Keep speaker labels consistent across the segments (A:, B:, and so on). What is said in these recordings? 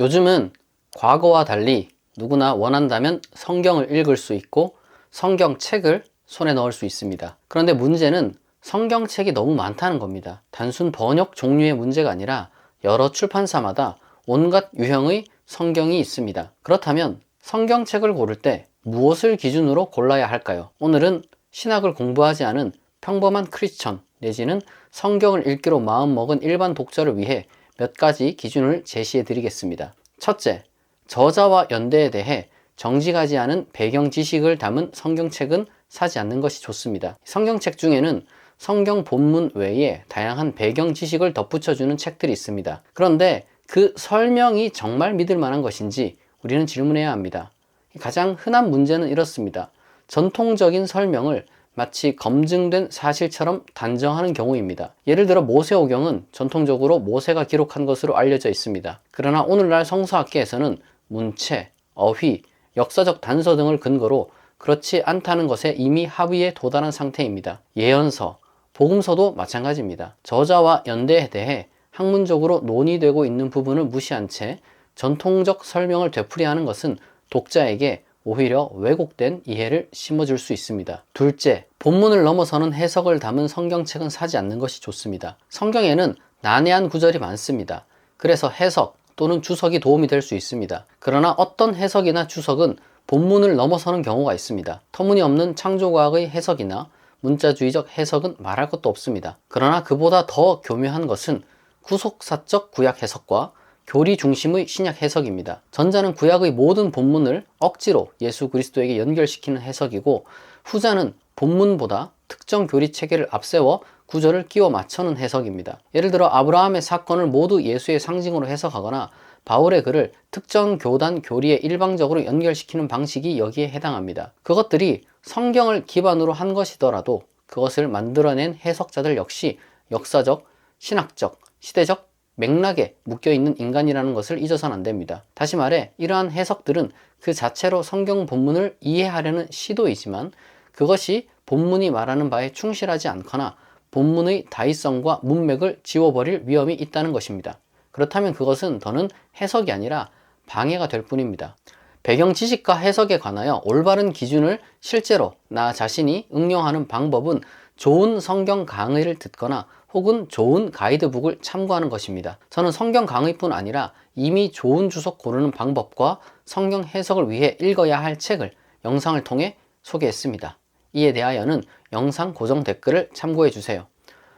A: 요즘은 과거와 달리 누구나 원한다면 성경을 읽을 수 있고 성경책을 손에 넣을 수 있습니다. 그런데 문제는 성경책이 너무 많다는 겁니다. 단순 번역 종류의 문제가 아니라 여러 출판사마다 온갖 유형의 성경이 있습니다. 그렇다면 성경책을 고를 때 무엇을 기준으로 골라야 할까요? 오늘은 신학을 공부하지 않은 평범한 크리스천 내지는 성경을 읽기로 마음먹은 일반 독자를 위해 몇 가지 기준을 제시해 드리겠습니다. 첫째, 저자와 연대에 대해 정직하지 않은 배경 지식을 담은 성경책은 사지 않는 것이 좋습니다. 성경책 중에는 성경 본문 외에 다양한 배경 지식을 덧붙여주는 책들이 있습니다. 그런데 그 설명이 정말 믿을 만한 것인지 우리는 질문해야 합니다. 가장 흔한 문제는 이렇습니다. 전통적인 설명을 마치 검증된 사실처럼 단정하는 경우입니다. 예를 들어 모세오경은 전통적으로 모세가 기록한 것으로 알려져 있습니다. 그러나 오늘날 성서학계에서는 문체, 어휘, 역사적 단서 등을 근거로 그렇지 않다는 것에 이미 합의에 도달한 상태입니다. 예언서, 복음서도 마찬가지입니다. 저자와 연대에 대해 학문적으로 논의되고 있는 부분을 무시한 채 전통적 설명을 되풀이하는 것은 독자에게 오히려 왜곡된 이해를 심어줄 수 있습니다. 둘째, 본문을 넘어서는 해석을 담은 성경책은 사지 않는 것이 좋습니다. 성경에는 난해한 구절이 많습니다. 그래서 해석 또는 주석이 도움이 될 수 있습니다. 그러나 어떤 해석이나 주석은 본문을 넘어서는 경우가 있습니다. 터무니없는 창조과학의 해석이나 문자주의적 해석은 말할 것도 없습니다. 그러나 그보다 더 교묘한 것은 구속사적 구약 해석과 교리 중심의 신약 해석입니다. 전자는 구약의 모든 본문을 억지로 예수 그리스도에게 연결시키는 해석이고, 후자는 본문보다 특정 교리 체계를 앞세워 구절을 끼워 맞추는 해석입니다. 예를 들어 아브라함의 사건을 모두 예수의 상징으로 해석하거나 바울의 글을 특정 교단 교리에 일방적으로 연결시키는 방식이 여기에 해당합니다. 그것들이 성경을 기반으로 한 것이더라도 그것을 만들어낸 해석자들 역시 역사적, 신학적, 시대적 맥락에 묶여있는 인간이라는 것을 잊어서는 안 됩니다. 다시 말해 이러한 해석들은 그 자체로 성경 본문을 이해하려는 시도이지만 그것이 본문이 말하는 바에 충실하지 않거나 본문의 다의성과 문맥을 지워버릴 위험이 있다는 것입니다. 그렇다면 그것은 더는 해석이 아니라 방해가 될 뿐입니다. 배경 지식과 해석에 관하여 올바른 기준을 실제로 나 자신이 응용하는 방법은 좋은 성경 강의를 듣거나 혹은 좋은 가이드북을 참고하는 것입니다. 저는 성경 강의뿐 아니라 이미 좋은 주석 고르는 방법과 성경 해석을 위해 읽어야 할 책을 영상을 통해 소개했습니다. 이에 대하여는 영상 고정 댓글을 참고해 주세요.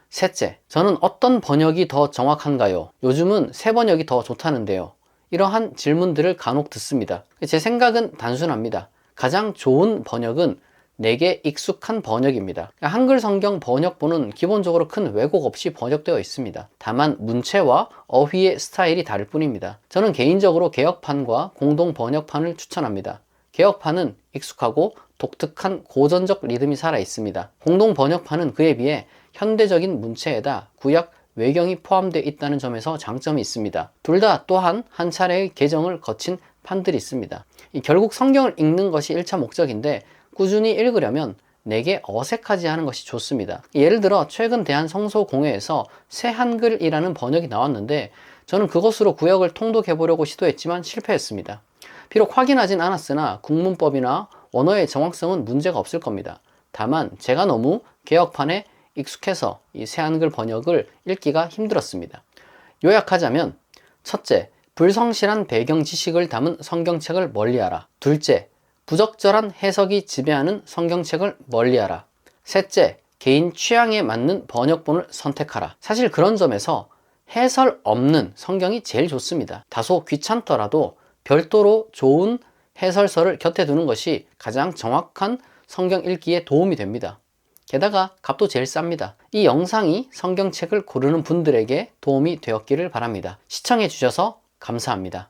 A: 셋째, 저는 어떤 번역이 더 정확한가요? 요즘은 새 번역이 더 좋다는데요. 이러한 질문들을 간혹 듣습니다. 제 생각은 단순합니다. 가장 좋은 번역은 내게 익숙한 번역입니다. 한글 성경 번역본은 기본적으로 큰 왜곡 없이 번역되어 있습니다. 다만 문체와 어휘의 스타일이 다를 뿐입니다. 저는 개인적으로 개역판과 공동 번역판을 추천합니다. 개역판은 익숙하고 독특한 고전적 리듬이 살아 있습니다. 공동 번역판은 그에 비해 현대적인 문체에다 구약 외경이 포함되어 있다는 점에서 장점이 있습니다. 둘 다 또한 한 차례의 개정을 거친 판들이 있습니다. 결국 성경을 읽는 것이 1차 목적인데 꾸준히 읽으려면 내게 어색하지 않은 것이 좋습니다. 예를 들어 최근 대한성서공회에서 새한글이라는 번역이 나왔는데 저는 그것으로 구역을 통독해 보려고 시도했지만 실패했습니다. 비록 확인하진 않았으나 국문법이나 원어의 정확성은 문제가 없을 겁니다. 다만 제가 너무 개역판에 익숙해서 이 새한글 번역을 읽기가 힘들었습니다. 요약하자면 첫째, 불성실한 배경 지식을 담은 성경책을 멀리하라. 둘째, 부적절한 해석이 지배하는 성경책을 멀리하라. 셋째, 개인 취향에 맞는 번역본을 선택하라. 사실 그런 점에서 해설 없는 성경이 제일 좋습니다. 다소 귀찮더라도 별도로 좋은 해설서를 곁에 두는 것이 가장 정확한 성경 읽기에 도움이 됩니다. 게다가 값도 제일 쌉니다. 이 영상이 성경책을 고르는 분들에게 도움이 되었기를 바랍니다. 시청해 주셔서 감사합니다.